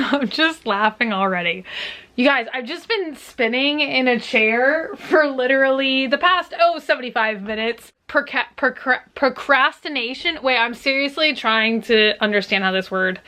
I'm just laughing already. You guys, I've just been spinning in a chair for literally the past, 75 minutes. Procrastination. Wait, I'm seriously trying to understand how this word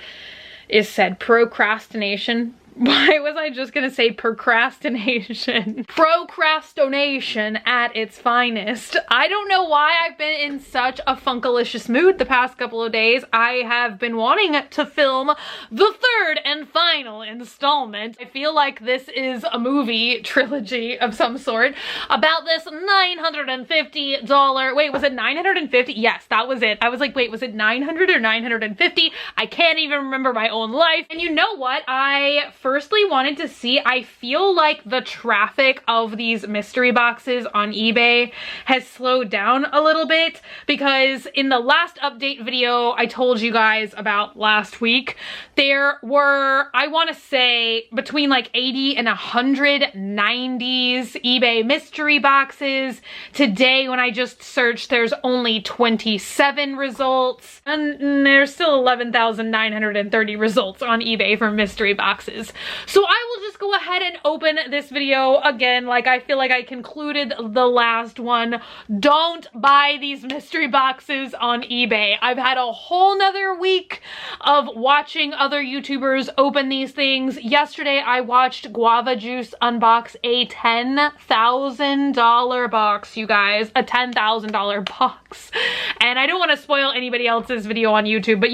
is said. Procrastination. Why was I just gonna say procrastination? Procrastination at its finest. I don't know why I've been in such a funkalicious mood the past couple of days. I have been wanting to film the third and final installment. I feel like this is a movie trilogy of some sort about this $950, wait, was it 950? Yes, that was it. I was like, wait, was it 900 or 950? I can't even remember my own life. And you know what? I firstly wanted to see, I feel like the traffic of these mystery boxes on eBay has slowed down a little bit, because in the last update video I told you guys about last week, there were, I want to say, between like 80 and 190s eBay mystery boxes. Today, when I just searched, there's only 27 results, and there's still 11,930 results on eBay for mystery boxes. So I will just go ahead and open this video again, like I feel like I concluded the last one. Don't buy these mystery boxes on eBay. I've had a whole nother week of watching other YouTubers open these things. Yesterday I watched Guava Juice unbox a $10,000 box, you guys. A $10,000 box. And I don't want to spoil anybody else's video on YouTube, but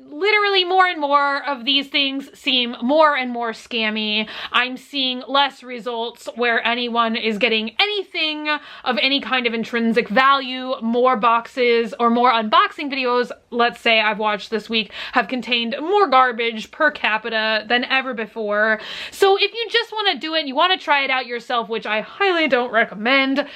literally more and more of these things seem more and more scammy. I'm seeing less results where anyone is getting anything of any kind of intrinsic value. More boxes or more unboxing videos, let's say I've watched this week, have contained more garbage per capita than ever before. So if you just want to do it and you want to try it out yourself, which I highly don't recommend,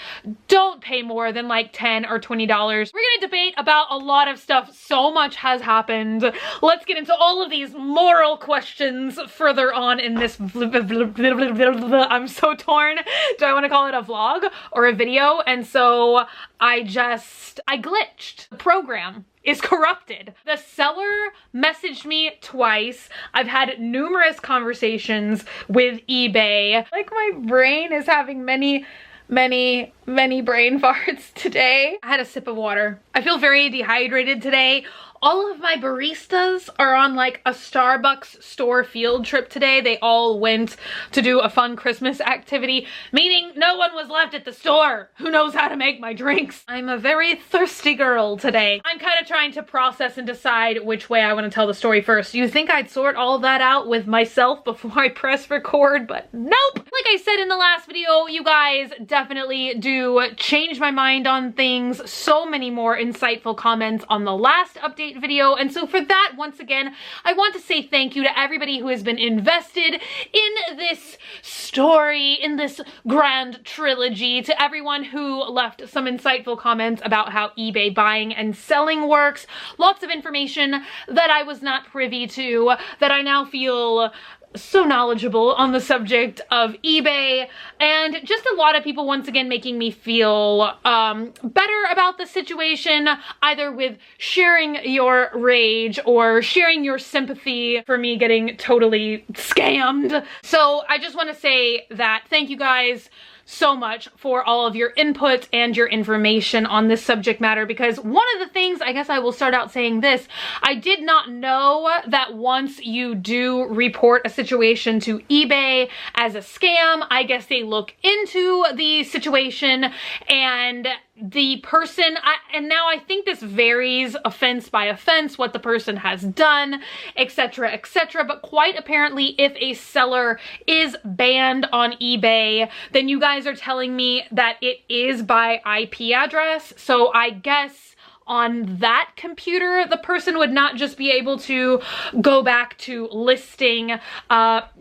don't pay more than like $10 or $20. We're gonna debate about a lot of stuff. So much has happened. Let's get into all of these moral questions further on in this I'm so torn. Do I want to call it a vlog or a video? And so I glitched. The program is corrupted. The seller messaged me twice. I've had numerous conversations with eBay. Like, my brain is having many brain farts today. I had a sip of water. I feel very dehydrated today. All of my baristas are on like a Starbucks store field trip today. They all went to do a fun Christmas activity, meaning no one was left at the store who knows how to make my drinks. I'm a very thirsty girl today. I'm kind of trying to process and decide which way I want to tell the story first. You think I'd sort all of that out with myself before I press record, but nope. Like I said in the last video, you guys definitely do change my mind on things. So many more insightful comments on the last update video, and so for that, once again, I want to say thank you to everybody who has been invested in this story, in this grand trilogy, to everyone who left some insightful comments about how eBay buying and selling works. Lots of information that I was not privy to, that I now feel so knowledgeable on the subject of eBay, and just a lot of people once again making me feel better about the situation, either with sharing your rage or sharing your sympathy for me getting totally scammed. So I just want to say that thank you guys so much for all of your input and your information on this subject matter, because one of the things, I guess I will start out saying this, I did not know that once you do report a situation to eBay as a scam, I guess they look into the situation and the person, and now I think this varies offense by offense, what the person has done, etc., etc., but quite apparently if a seller is banned on eBay, then you guys are telling me that it is by IP address. So I guess on that computer, the person would not just be able to go back to listing,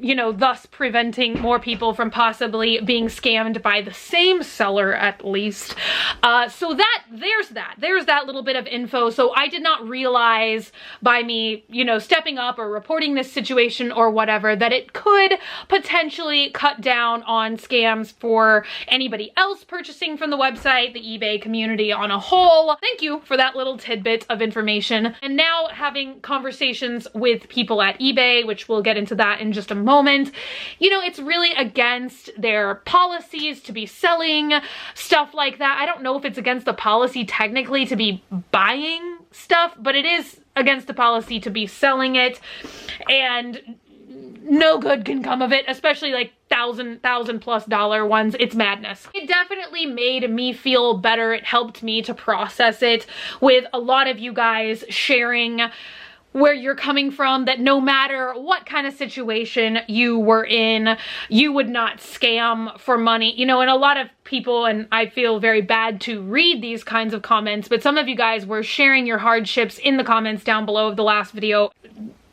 you know, thus preventing more people from possibly being scammed by the same seller, at least. So there's that little bit of info. So I did not realize by me, you know, stepping up or reporting this situation or whatever, that it could potentially cut down on scams for anybody else purchasing from the website, the eBay community on a whole. Thank you for for that little tidbit of information. And now having conversations with people at eBay, which we'll get into that in just a moment, you know, it's really against their policies to be selling stuff like that. I don't know if it's against the policy technically to be buying stuff, but it is against the policy to be selling it, and no good can come of it, especially like $1,000+ ones. It's madness. It definitely made me feel better. It helped me to process it with a lot of you guys sharing where you're coming from, that no matter what kind of situation you were in, you would not scam for money. You know, and a lot of people, and I feel very bad to read these kinds of comments, but some of you guys were sharing your hardships in the comments down below of the last video,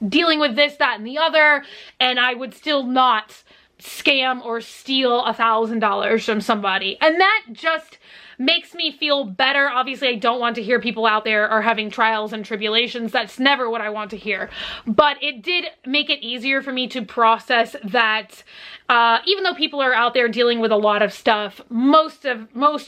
dealing with this, that, and the other, and I would still not scam or steal $1,000 from somebody. And that just makes me feel better. Obviously, I don't want to hear people out there are having trials and tribulations. That's never what I want to hear. But it did make it easier for me to process that even though people are out there dealing with a lot of stuff, most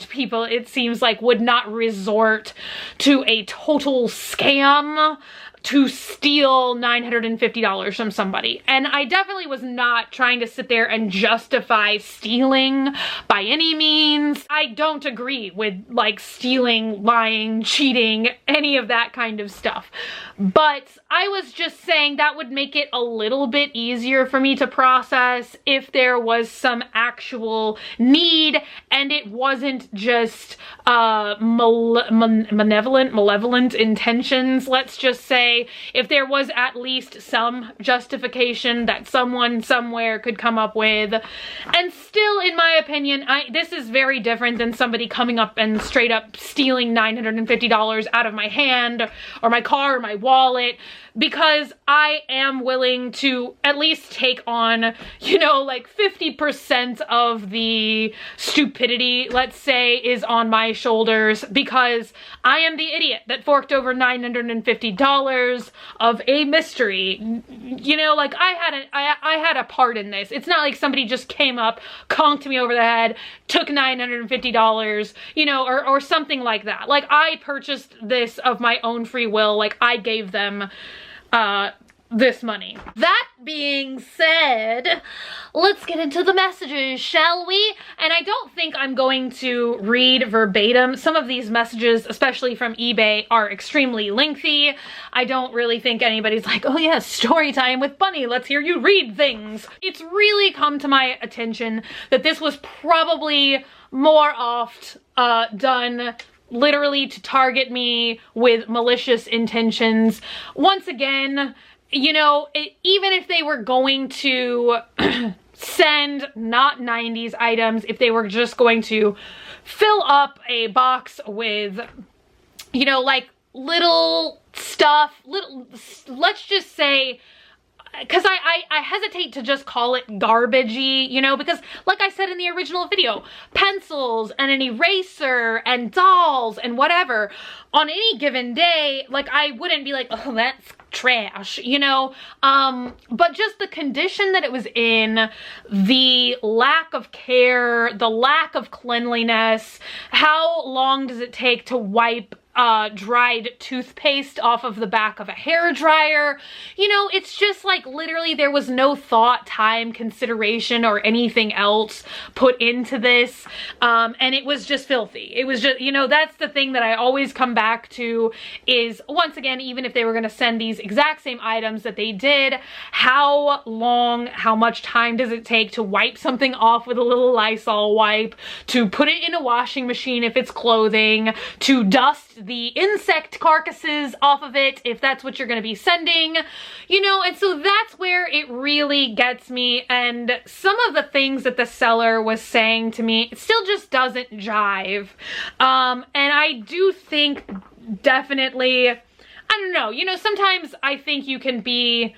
people, it seems like, would not resort to a total scam to steal $950 from somebody. And I definitely was not trying to sit there and justify stealing by any means. I don't agree with like stealing, lying, cheating, any of that kind of stuff. But I was just saying that would make it a little bit easier for me to process if there was some actual need and it wasn't just malevolent intentions, let's just say. If there was at least some justification that someone somewhere could come up with. And still, in my opinion, this is very different than somebody coming up and straight up stealing $950 out of my hand or my car or my wallet, because I am willing to at least take on, you know, like 50% of the stupidity, let's say, is on my shoulders, because I am the idiot that forked over $950 of a mystery. You know, like I had a part in this. It's not like somebody just came up, conked me over the head, took $950, you know, or something like that. Like, I purchased this of my own free will. Like, I gave them this money. That being said, let's get into the messages, shall we? And I don't think I'm going to read verbatim. Some of these messages, especially from eBay, are extremely lengthy. I don't really think anybody's like, oh yeah, story time with Bunny, let's hear you read things. It's really come to my attention that this was probably more oft done literally to target me with malicious intentions. Once again, you know, even if they were going to send not 90s items, if they were just going to fill up a box with, you know, like little stuff, let's just say, because I hesitate to just call it garbagey, you know, because like I said in the original video, pencils and an eraser and dolls and whatever, on any given day, like, I wouldn't be like, oh, that's trash, you know, but just the condition that it was in, the lack of care, the lack of cleanliness, how long does it take to wipe dried toothpaste off of the back of a hair dryer? You know, it's just like literally there was no thought, time, consideration, or anything else put into this, and it was just filthy. It was just, you know, that's the thing that I always come back to is, once again, even if they were going to send these exact same items that they did, how long, how much time does it take to wipe something off with a little Lysol wipe, to put it in a washing machine if it's clothing, to dust the insect carcasses off of it if that's what you're going to be sending, you know. And so that's where it really gets me, and some of the things that the seller was saying to me, it still just doesn't jive. And I do think definitely, I don't know, you know, sometimes I think you can be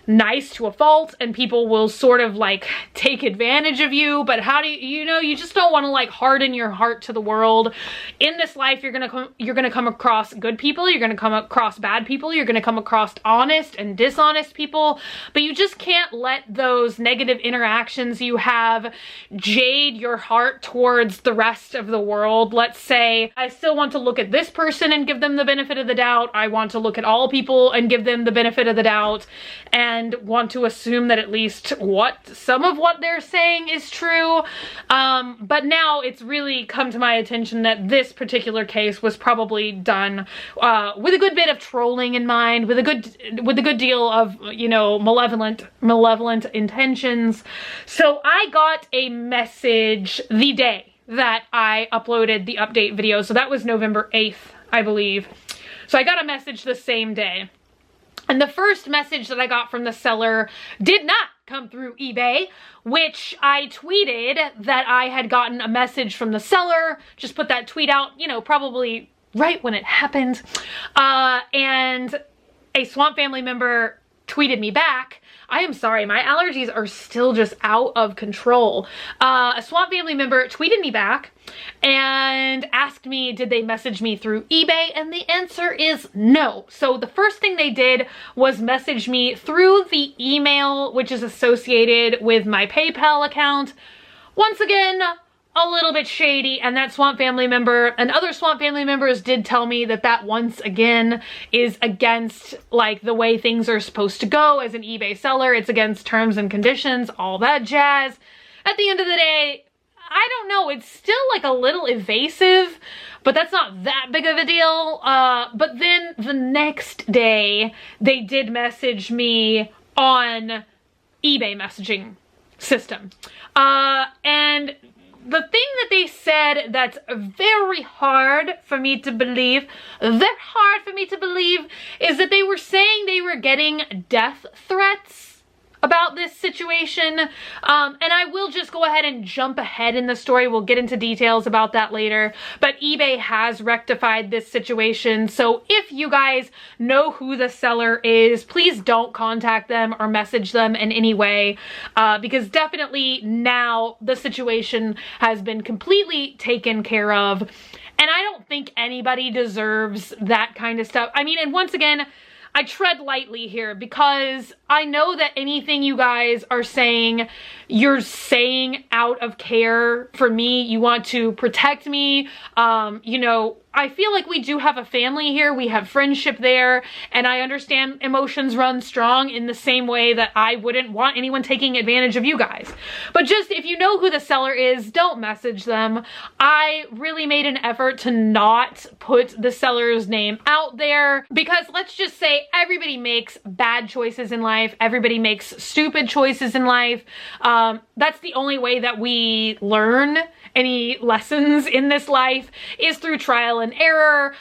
nice to a fault, and people will sort of like take advantage of you. But how do you just don't want to like harden your heart to the world. In this life, you're gonna come across good people, you're gonna come across bad people, you're gonna come across honest and dishonest people, but you just can't let those negative interactions you have jade your heart towards the rest of the world. Let's say I still want to look at this person and give them the benefit of the doubt. I want to look at all people and give them the benefit of the doubt, and want to assume that at least some of what they're saying is true. But now it's really come to my attention that this particular case was probably done with a good bit of trolling in mind, with a good deal of, you know, malevolent intentions. So I got a message the day that I uploaded the update video. So that was November 8th, I believe. So I got a message the same day. And the first message that I got from the seller did not come through eBay, which I tweeted that I had gotten a message from the seller, just put that tweet out, you know, probably right when it happened. And a Swamp family member tweeted me back. I am sorry, my allergies are still just out of control. A Swamp family member tweeted me back and asked me, did they message me through eBay? And the answer is no. So the first thing they did was message me through the email, which is associated with my PayPal account. Once again, a little bit shady, and that Swamp family member and other Swamp family members did tell me that that once again is against like the way things are supposed to go as an eBay seller. It's against terms and conditions, all that jazz. At the end of the day, I don't know, it's still like a little evasive, but that's not that big of a deal. But then the next day they did message me on eBay messaging system. And the thing that they said that's very hard for me to believe, is that they were saying they were getting death threats about this situation. And I will just go ahead and jump ahead in the story. We'll get into details about that later. But eBay has rectified this situation. So if you guys know who the seller is, please don't contact them or message them in any way. Because definitely now the situation has been completely taken care of. And I don't think anybody deserves that kind of stuff. I mean, and once again, I tread lightly here because I know that anything you guys are saying, you're saying out of care for me. You want to protect me. You know, I feel like we do have a family here. We have friendship there, and I understand emotions run strong in the same way that I wouldn't want anyone taking advantage of you guys. But just if you know who the seller is, don't message them. I really made an effort to not put the seller's name out there because let's just say everybody makes bad choices in life. Everybody makes stupid choices in life. That's the only way that we learn any lessons in this life is through trial and error,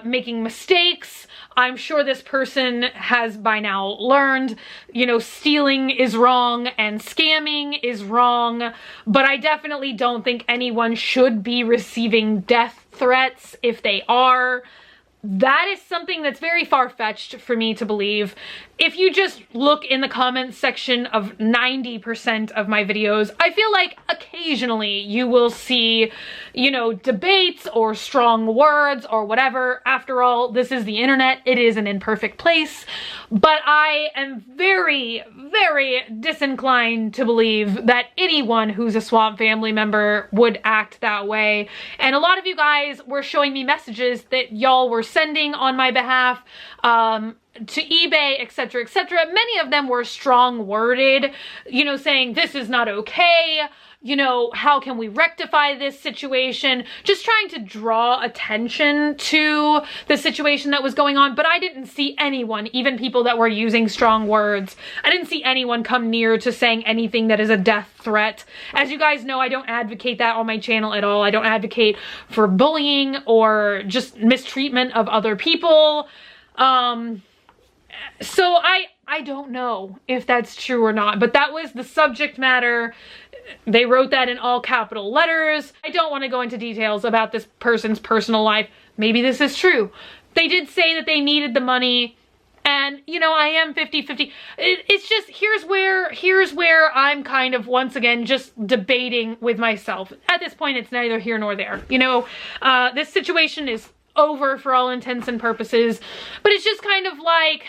making mistakes. I'm sure this person has by now learned, you know, stealing is wrong and scamming is wrong, but I definitely don't think anyone should be receiving death threats. If they are, that is something that's very far-fetched for me to believe. If you just look in the comments section of 90% of my videos, I feel like occasionally you will see, you know, debates or strong words or whatever. After all, this is the internet. It is an imperfect place. But I am very, very disinclined to believe that anyone who's a Swamp family member would act that way. And a lot of you guys were showing me messages that y'all were sending on my behalf to eBay, etc., etc. Many of them were strong worded, you know, saying this is not okay, you know, how can we rectify this situation? Just trying to draw attention to the situation that was going on. But I didn't see anyone, even people that were using strong words, I didn't see anyone come near to saying anything that is a death threat. As you guys know, I don't advocate that on my channel at all. I don't advocate for bullying or just mistreatment of other people. So I don't know if that's true or not, but that was the subject matter. They wrote that in all capital letters. I don't want to go into details about this person's personal life. Maybe this is true. They did say that they needed the money, and and you know, I am 50-50. It's just, here's where I'm kind of once again just debating with myself. At this point, it's neither here nor there. You know, this situation is over for all intents and purposes, but it's just kind of like,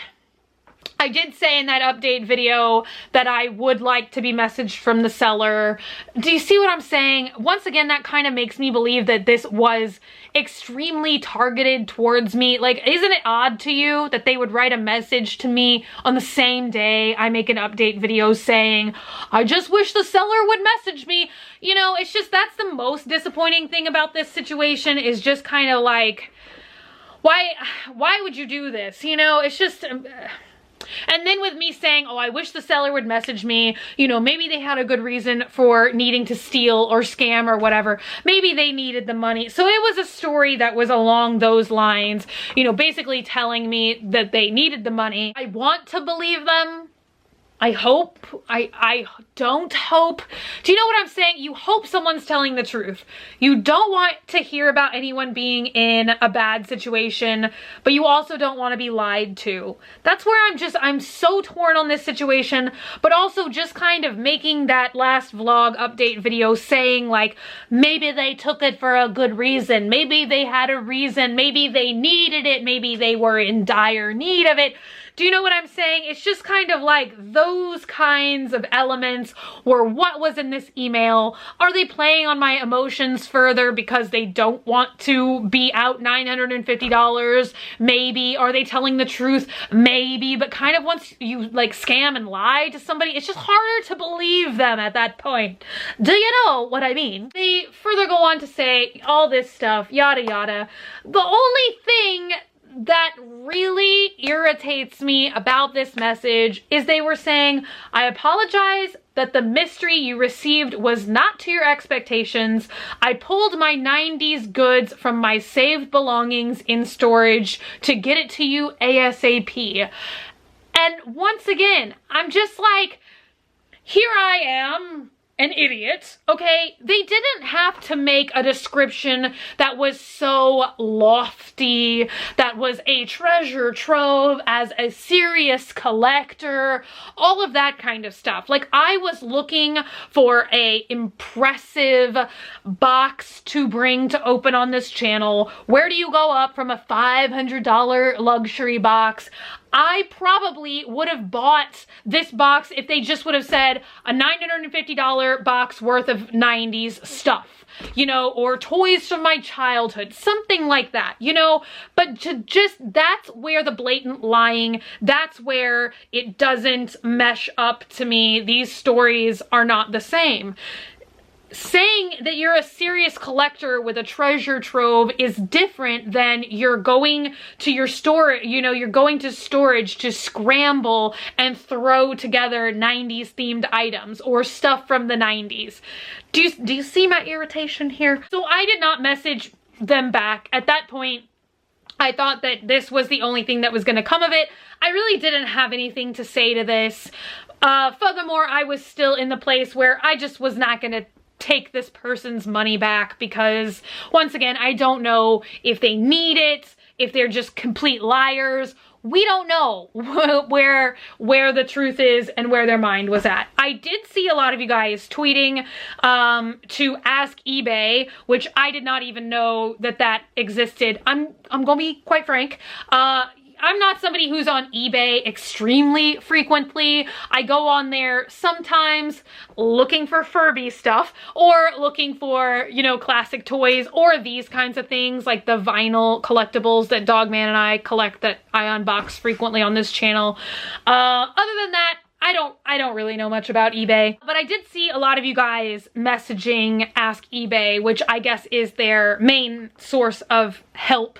I did say in that update video that I would like to be messaged from the seller. Do you see what I'm saying? Once again, that kind of makes me believe that this was extremely targeted towards me. Like, isn't it odd to you that they would write a message to me on the same day I make an update video saying, I just wish the seller would message me? You know, it's just, that's the most disappointing thing about this situation, is just kind of like, why would you do this? You know, it's just... And then with me saying, oh, I wish the seller would message me, you know, maybe they had a good reason for needing to steal or scam or whatever. Maybe they needed the money. So it was a story that was along those lines, you know, basically telling me that they needed the money. I want to believe them. I hope. I don't hope. Do you know what I'm saying? You hope someone's telling the truth. You don't want to hear about anyone being in a bad situation, but you also don't want to be lied to. That's where I'm so torn on this situation, but also just kind of making that last vlog update video saying like, maybe they took it for a good reason. Maybe they had a reason. Maybe they needed it. Maybe they were in dire need of it. Do you know what I'm saying? It's just kind of like those kinds of elements were what was in this email. Are they playing on my emotions further because they don't want to be out $950? Maybe. Are they telling the truth? Maybe. But kind of once you like scam and lie to somebody, it's just harder to believe them at that point. Do you know what I mean? They further go on to say all this stuff, yada yada. The only thing that really irritates me about this message is they were saying, I apologize that the mystery you received was not to your expectations. I pulled my 90s goods from my saved belongings in storage to get it to you ASAP. And once again, I'm just like, here I am, an idiot, okay? They didn't have to make a description that was so lofty, that was a treasure trove, as a serious collector, all of that kind of stuff. Like, I was looking for a impressive box to bring to open on this channel. Where do you go up from a $500 luxury box? I probably would have bought this box if they just would have said a $950 box worth of 90s stuff, you know, or toys from my childhood, something like that, you know. But to just, that's where the blatant lying, that's where it doesn't mesh up to me. These stories are not the same. Saying that you're a serious collector with a treasure trove is different than you're going to your store, you know, you're going to storage to scramble and throw together 90s themed items or stuff from the 90s. Do you see my irritation here? So I did not message them back. At that point, I thought that this was the only thing that was going to come of it. I really didn't have anything to say to this. Furthermore, I was still in the place where I just was not going to take this person's money back, because once again, I don't know if they need it, if they're just complete liars. We don't know where the truth is and where their mind was at. I did see a lot of you guys tweeting to ask eBay, which I did not even know that existed. I'm gonna be quite frank. I'm not somebody who's on eBay extremely frequently. I go on there sometimes looking for Furby stuff, or looking for, you know, classic toys, or these kinds of things like the vinyl collectibles that Dogman and I collect that I unbox frequently on this channel. Other than that, I don't really know much about eBay, but I did see a lot of you guys messaging Ask eBay, which I guess is their main source of help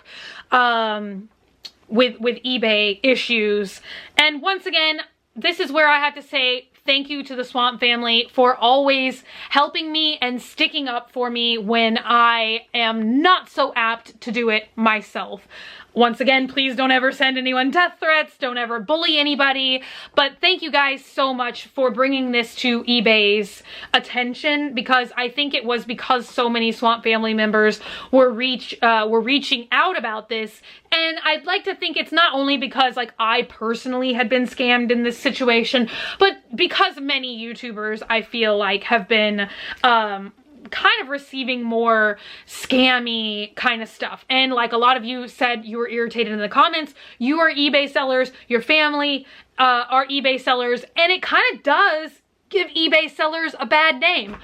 with eBay issues. And once again, this is where I have to say thank you to the Swamp family for always helping me and sticking up for me when I am not so apt to do it myself. Once again, please don't ever send anyone death threats, don't ever bully anybody, but thank you guys so much for bringing this to eBay's attention, because I think it was because so many Swamp family members were reaching out about this, And I'd like to think it's not only because like I personally had been scammed in this situation, but because many YouTubers I feel like have been kind of receiving more scammy kind of stuff. And like a lot of you said, you were irritated in the comments, you are eBay sellers, your family are eBay sellers, and it kind of does give eBay sellers a bad name.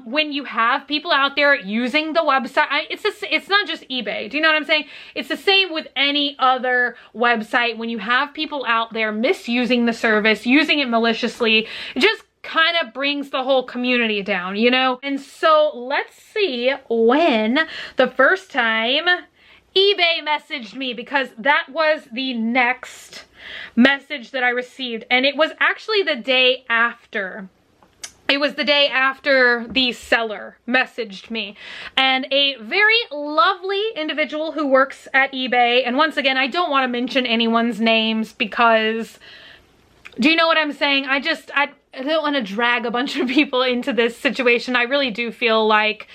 When you have people out there using the website, it's not just eBay. Do you know what I'm saying? It's the same with any other website. When you have people out there misusing the service, using it maliciously, it just kind of brings the whole community down, you know? And so let's see when the first time eBay messaged me, because that was the next message that I received, and it was actually the day after. It was the day after the seller messaged me, and a very lovely individual who works at eBay, and once again, I don't want to mention anyone's names because, do you know what I'm saying? I don't want to drag a bunch of people into this situation. I really do feel like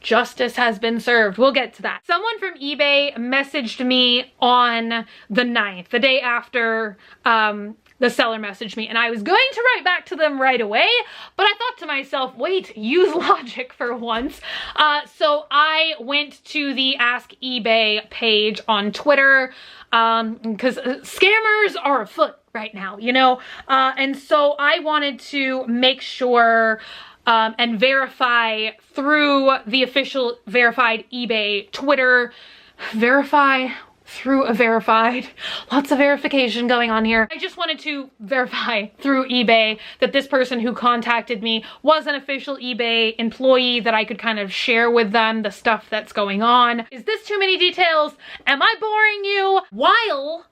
justice has been served. We'll get to that. Someone from eBay messaged me on the 9th, the day after the seller messaged me, and I was going to write back to them right away, but I thought to myself, wait, use logic for once. So I went to the Ask eBay page on Twitter, because scammers are afoot right now, you know? And so I wanted to make sure and verify through the official verified eBay Twitter, verify through a verified, lots of verification going on here. I just wanted to verify through eBay that this person who contacted me was an official eBay employee, that I could kind of share with them the stuff that's going on. Is this too many details? Am I boring you? While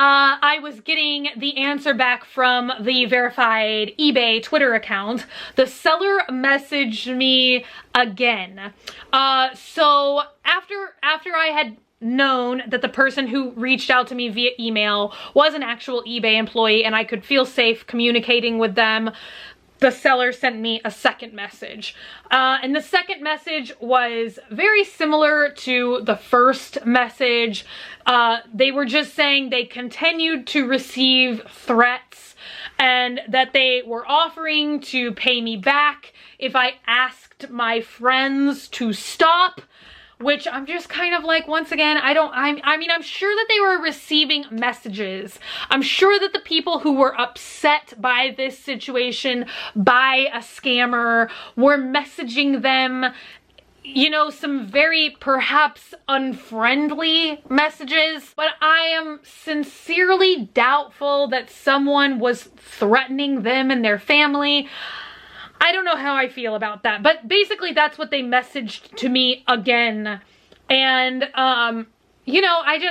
I was getting the answer back from the verified eBay Twitter account, the seller messaged me again. So after I had known that the person who reached out to me via email was an actual eBay employee and I could feel safe communicating with them, the seller sent me a second message. And the second message was very similar to the first message. They were just saying they continued to receive threats and that they were offering to pay me back if I asked my friends to stop. Which I'm just kind of like, once again, I mean, I'm sure that they were receiving messages. I'm sure that the people who were upset by this situation, by a scammer, were messaging them, you know, some very perhaps unfriendly messages. But I am sincerely doubtful that someone was threatening them and their family. I don't know how I feel about that, but basically that's what they messaged to me again. And, you know, I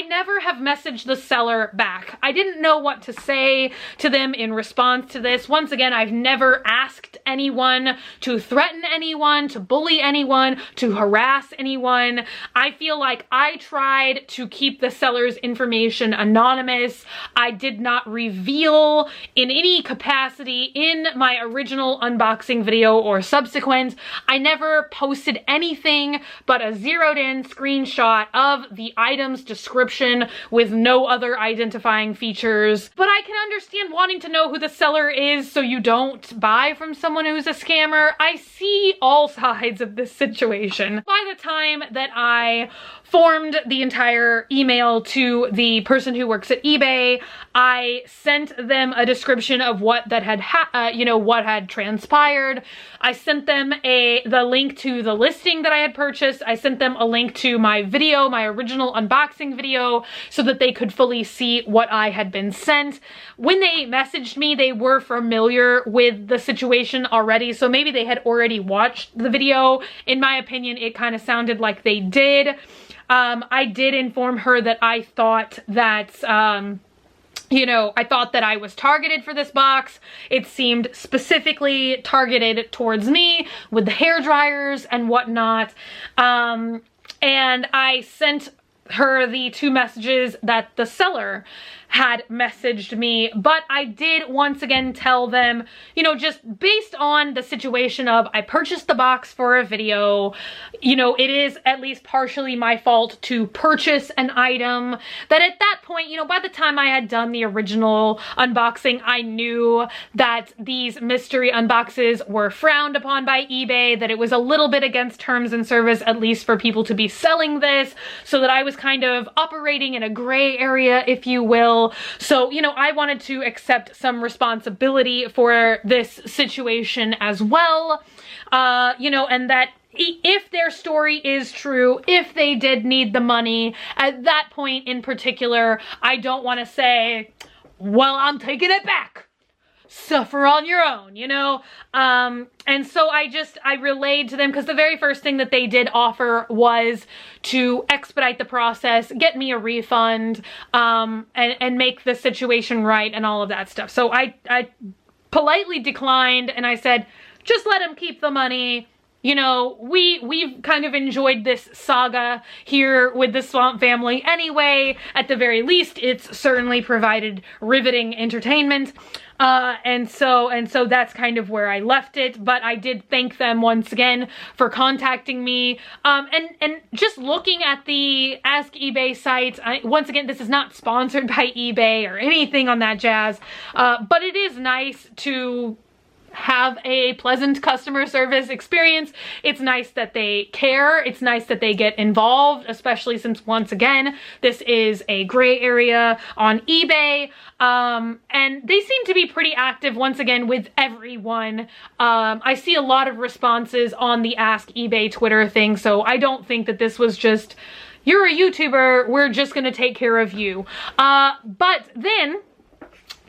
never have messaged the seller back. I didn't know what to say to them in response to this. Once again, I've never asked anyone to threaten anyone, to bully anyone, to harass anyone. I feel like I tried to keep the seller's information anonymous. I did not reveal in any capacity in my original unboxing video or subsequent. I never posted anything but a zeroed in screenshot of the item's description with no other identifying features. But I can understand wanting to know who the seller is so you don't buy from someone who's a scammer. I see all sides of this situation. By the time that I formed the entire email to the person who works at eBay, I sent them a description of what had transpired. I sent them the link to the listing that I had purchased. I sent them a link to my video, my original unboxing video, so that they could fully see what I had been sent. When they messaged me, they were familiar with the situation already, so maybe they had already watched the video. In my opinion, it kind of sounded like they did. I did inform her that I thought that, I thought that I was targeted for this box. It seemed specifically targeted towards me with the hair dryers and whatnot. And I sent her the two messages that the seller had messaged me, but I did once again tell them, you know, just based on the situation of I purchased the box for a video, you know, it is at least partially my fault to purchase an item that at that point, you know, by the time I had done the original unboxing, I knew that these mystery unboxes were frowned upon by eBay, that it was a little bit against terms and service, at least for people to be selling this, so that I was kind of operating in a gray area, if you will. So, you know, I wanted to accept some responsibility for this situation as well, you know, and that if their story is true, if they did need the money, at that point in particular, I don't want to say, well, I'm taking it back. Suffer on your own, you know? And so I relayed to them, because the very first thing that they did offer was to expedite the process, get me a refund, and make the situation right and all of that stuff. So I politely declined, and I said, just let him keep the money. You know, we've kind of enjoyed this saga here with the Swamp Family anyway. At the very least, it's certainly provided riveting entertainment. And so that's kind of where I left it, but I did thank them once again for contacting me. And just looking at the Ask eBay site, once again, this is not sponsored by eBay or anything on that jazz, but it is nice to have a pleasant customer service experience. It's nice that they care. It's nice that they get involved, especially since, once again, this is a gray area on eBay. And they seem to be pretty active, once again, with everyone. I see a lot of responses on the Ask eBay Twitter thing, so I don't think that this was just, you're a YouTuber, we're just gonna take care of you. But then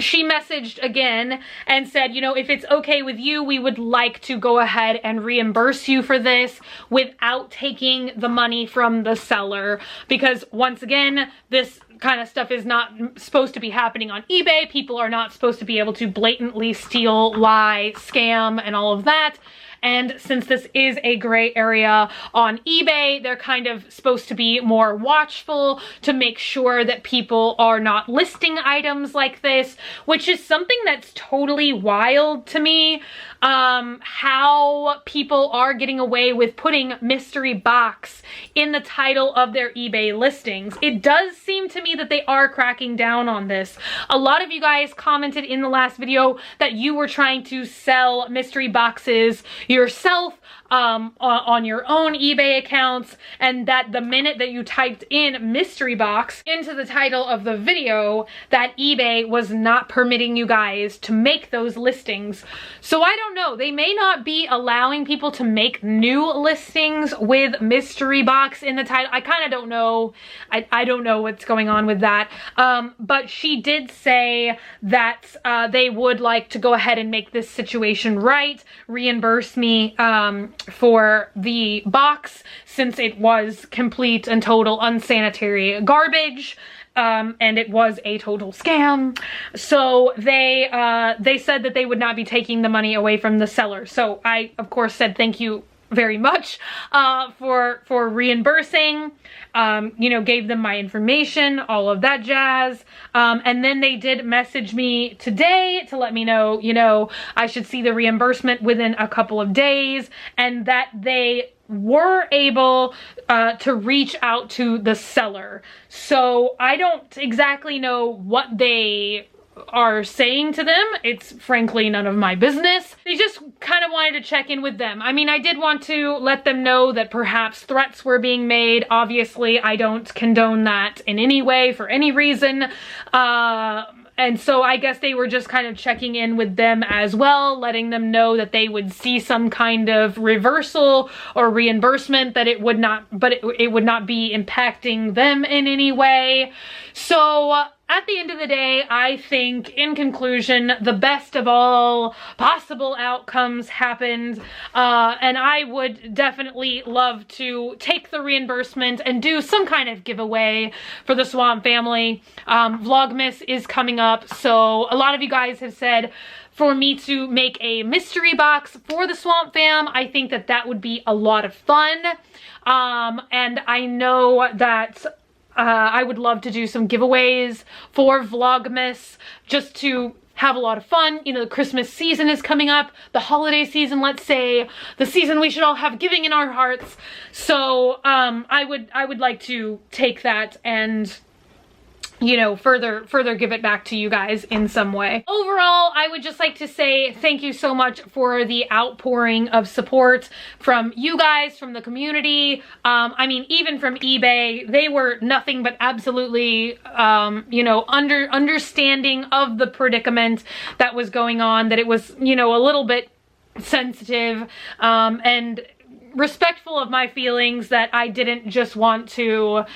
she messaged again and said, you know, if it's okay with you, we would like to go ahead and reimburse you for this without taking the money from the seller. Because once again, this kind of stuff is not supposed to be happening on eBay. People are not supposed to be able to blatantly steal, lie, scam, and all of that. And since this is a gray area on eBay, they're kind of supposed to be more watchful to make sure that people are not listing items like this, which is something that's totally wild to me. How people are getting away with putting mystery box in the title of their eBay listings. It does seem to me that they are cracking down on this. A lot of you guys commented in the last video that you were trying to sell mystery boxes yourself on your own eBay accounts, and that the minute that you typed in mystery box into the title of the video, that eBay was not permitting you guys to make those listings. So I don't know, they may not be allowing people to make new listings with mystery box in the title. I kind of don't know. I don't know what's going on with that. But she did say that they would like to go ahead and make this situation right, reimburse me for the box, since it was complete and total unsanitary garbage. And it was a total scam. So they said that they would not be taking the money away from the seller. So I, of course, said thank you very much for reimbursing, you know, gave them my information, all of that jazz. And then they did message me today to let me know, you know, I should see the reimbursement within a couple of days, and that they were able to reach out to the seller. So I don't exactly know what they are saying to them. It's frankly none of my business. They just kind of wanted to check in with them. I mean, I did want to let them know that perhaps threats were being made. Obviously, I don't condone that in any way for any reason. And so I guess they were just kind of checking in with them as well, letting them know that they would see some kind of reversal or reimbursement, that it would not, but it would not be impacting them in any way. So at the end of the day, I think, in conclusion, the best of all possible outcomes happened, and I would definitely love to take the reimbursement and do some kind of giveaway for the Swamp Family. Vlogmas is coming up, so a lot of you guys have said for me to make a mystery box for the Swamp Fam. I think that that would be a lot of fun, and I know that I would love to do some giveaways for Vlogmas just to have a lot of fun. You know, the Christmas season is coming up, the holiday season, let's say, the season we should all have giving in our hearts. So I would like to take that and, you know, further give it back to you guys in some way. Overall, I would just like to say thank you so much for the outpouring of support from you guys, from the community. I mean, even from eBay, they were nothing but absolutely, you know, understanding of the predicament that was going on, that it was, you know, a little bit sensitive, and respectful of my feelings, that I didn't just want to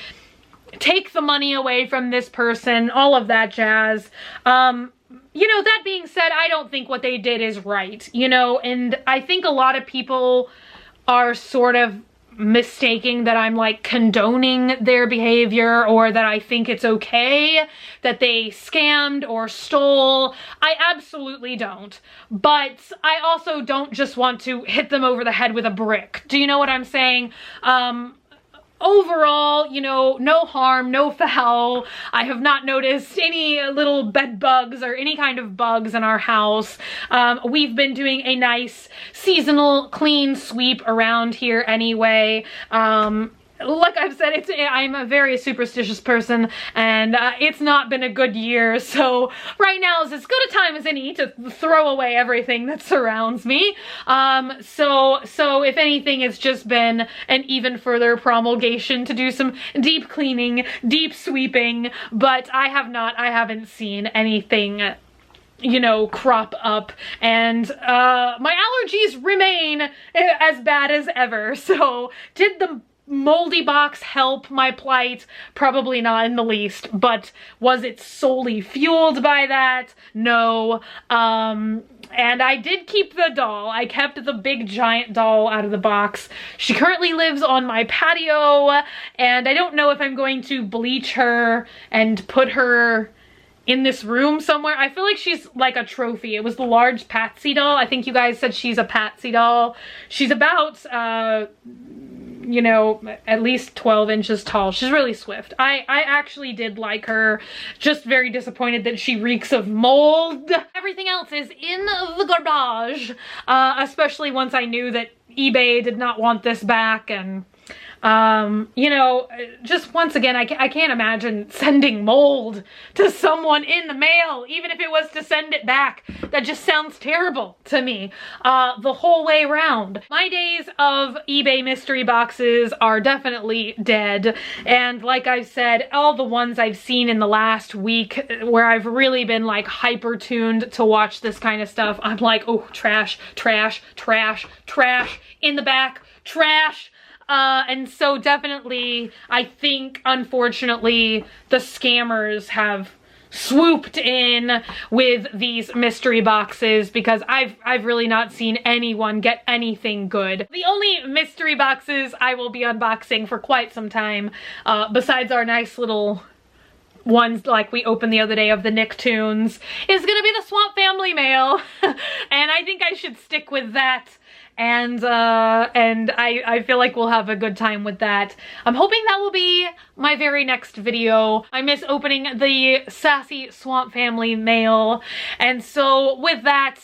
take the money away from this person, all of that jazz. You know, that being said, I don't think what they did is right, you know, and I think a lot of people are sort of mistaking that I'm like condoning their behavior, or that I think it's okay that they scammed or stole. I absolutely don't. But I also don't just want to hit them over the head with a brick. Do you know what I'm saying? Overall, you know, no harm, no foul. I have not noticed any little bed bugs or any kind of bugs in our house. We've been doing a nice seasonal clean sweep around here anyway. Like I've said, I'm a very superstitious person, and it's not been a good year, so right now is as good a time as any to throw away everything that surrounds me. So if anything, it's just been an even further promulgation to do some deep cleaning, deep sweeping, but I haven't seen anything, you know, crop up, and my allergies remain as bad as ever. So did the moldy box help my plight? Probably not in the least, but was it solely fueled by that? No. And I did keep the doll. I kept the big giant doll out of the box. She currently lives on my patio, and I don't know if I'm going to bleach her and put her in this room somewhere. I feel like she's like a trophy. It was the large Patsy doll. I think you guys said she's a Patsy doll. She's about, you know, at least 12 inches tall. She's really swift. I actually did like her. Just very disappointed that she reeks of mold. Everything else is in the garbage, especially once I knew that eBay did not want this back, and you know, just once again, I can't imagine sending mold to someone in the mail, even if it was to send it back. That just sounds terrible to me, the whole way around. My days of eBay mystery boxes are definitely dead, and like I've said, all the ones I've seen in the last week where I've really been like hyper tuned to watch this kind of stuff, I'm like, oh, trash, trash, trash, trash, in the back, trash. And so definitely, I think, unfortunately, the scammers have swooped in with these mystery boxes, because I've really not seen anyone get anything good. The only mystery boxes I will be unboxing for quite some time, besides our nice little ones like we opened the other day of the Nicktoons, is gonna be the Swamp Family mail. And I think I should stick with that. And I feel like we'll have a good time with that. I'm hoping that will be my very next video. I miss opening the sassy Swamp Family mail. And so with that,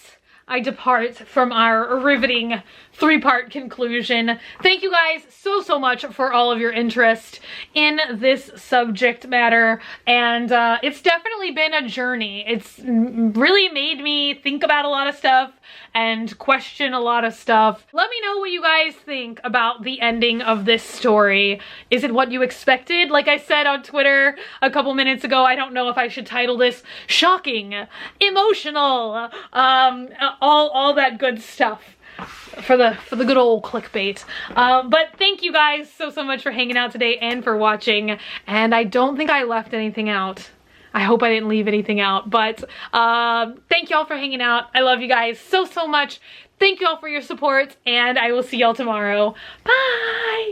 I depart from our riveting 3-part conclusion. Thank you guys so much for all of your interest in this subject matter, and it's definitely been a journey. It's really made me think about a lot of stuff and question a lot of stuff. Let me know what you guys think about the ending of this story. Is it what you expected? Like I said on Twitter a couple minutes ago, I don't know if I should title this shocking, emotional, all that good stuff for the good old clickbait. But thank you guys so much for hanging out today and for watching, and I don't think I left anything out. I hope I didn't leave anything out, but thank y'all for hanging out. I love you guys so much. Thank you all for your support, and I will see y'all tomorrow. Bye!